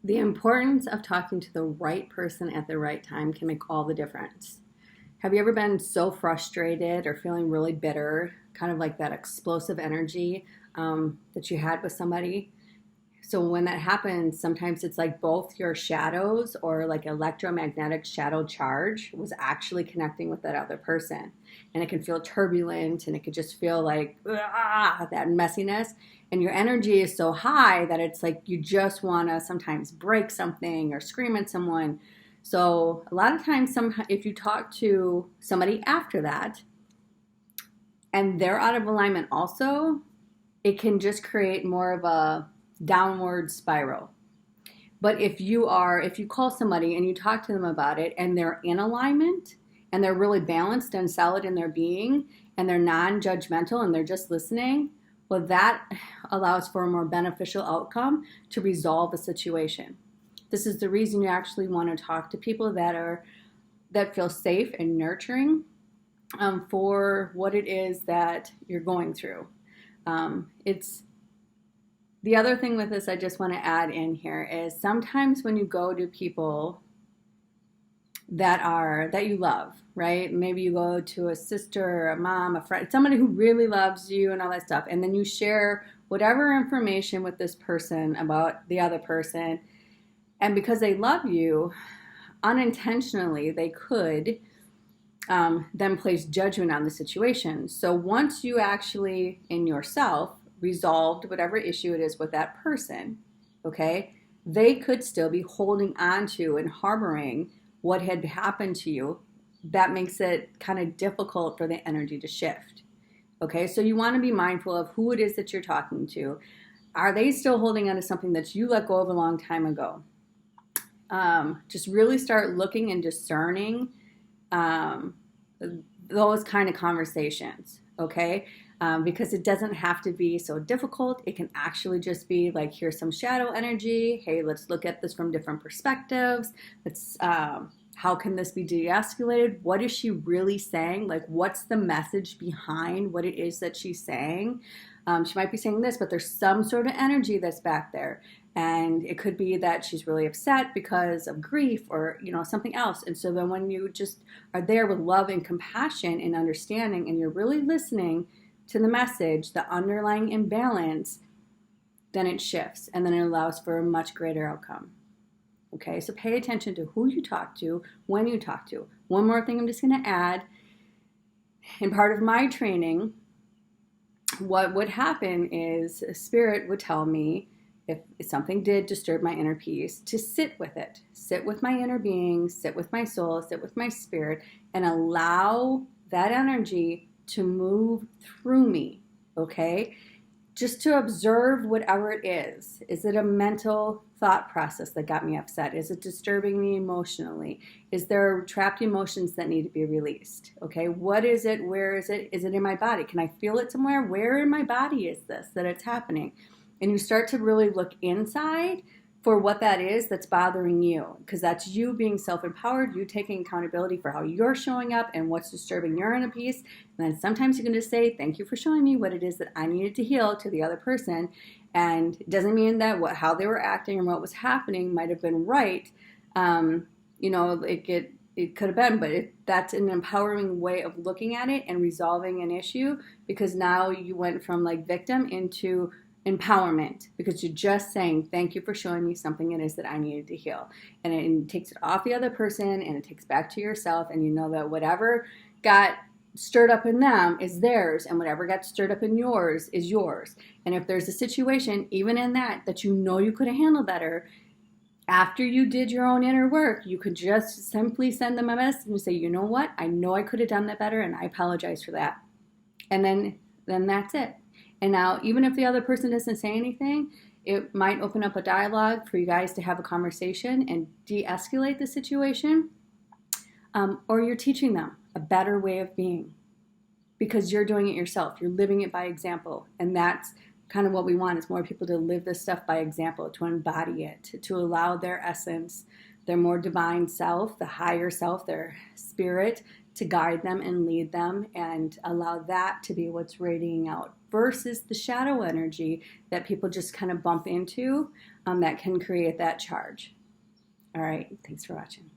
The importance of talking to the right person at the right time can make all the difference. Have you ever been so frustrated or feeling really bitter, kind of like that explosive energy that you had with somebody? So when that happens, sometimes it's like both your shadows or like electromagnetic shadow charge was actually connecting with that other person. And it can feel turbulent and it could just feel like that messiness. And your energy is so high that it's like you just want to sometimes break something or scream at someone. So a lot of times, if you talk to somebody after that and they're out of alignment also, it can just create more of a downward spiral. But if you call somebody and you talk to them about it and they're in alignment and they're really balanced and solid in their being and they're non-judgmental and they're just listening, well, that allows for a more beneficial outcome to resolve a situation. This is the reason you actually want to talk to people that feel safe and nurturing for what it is that you're going through. It's the other thing with this I just want to add in here is sometimes when you go to people that you love, right? Maybe you go to a sister, a mom, a friend, somebody who really loves you and all that stuff, and then you share whatever information with this person about the other person, and because they love you, unintentionally they could then place judgment on the situation. So once you actually in yourself resolved whatever issue it is with that person, okay, they could still be holding on to and harboring what had happened to you. That makes it kind of difficult for the energy to shift. Okay, so you want to be mindful of who it is that you're talking to. Are they still holding on to something that you let go of a long time ago? Just really start looking and discerning those kind of conversations, okay? Because it doesn't have to be so difficult. It can actually just be like, here's some shadow energy. Hey, let's look at this from different perspectives. How can this be de-escalated? What is she really saying? Like, what's the message behind what it is that she's saying? She might be saying this, but there's some sort of energy that's back there. And it could be that she's really upset because of grief or, something else. And so then when you just are there with love and compassion and understanding and you're really listening to the message, the underlying imbalance, then it shifts and then it allows for a much greater outcome. Okay, so pay attention to who you talk to, when you talk to. One more thing I'm just going to add. In part of my training, what would happen is Spirit would tell me if something did disturb my inner peace, to sit with it. Sit with my inner being, sit with my soul, sit with my spirit, and allow that energy to move through me, okay? Just to observe whatever it is. Is it a mental thought process that got me upset? Is it disturbing me emotionally? Is there trapped emotions that need to be released? Okay, what is it? Where is it? Is it in my body? Can I feel it somewhere? Where in my body is this that it's happening? And you start to really look inside for what that is that's bothering you, because that's you being self-empowered, you taking accountability for how you're showing up and what's disturbing your inner peace. And then sometimes you can just say, thank you for showing me what it is that I needed to heal to the other person. And it doesn't mean that how they were acting and what was happening might have been right. It could have been, but that's an empowering way of looking at it and resolving an issue, because now you went from like victim into empowerment, because you're just saying, thank you for showing me something it is that I needed to heal. And it takes it off the other person and it takes back to yourself, and you know that whatever got stirred up in them is theirs, and whatever got stirred up in yours is yours. And if there's a situation, even in that you know you could have handled better, after you did your own inner work, you could just simply send them a message and say, you know what, I know I could have done that better and I apologize for that. And then that's it. And now, even if the other person doesn't say anything, it might open up a dialogue for you guys to have a conversation and de-escalate the situation. Or you're teaching them a better way of being because you're doing it yourself. You're living it by example. And that's kind of what we want, is more people to live this stuff by example, to embody it, to allow their essence, their more divine self, the higher self, their spirit, to guide them and lead them, and allow that to be what's radiating out versus the shadow energy that people just kind of bump into that can create that charge. All right, thanks for watching.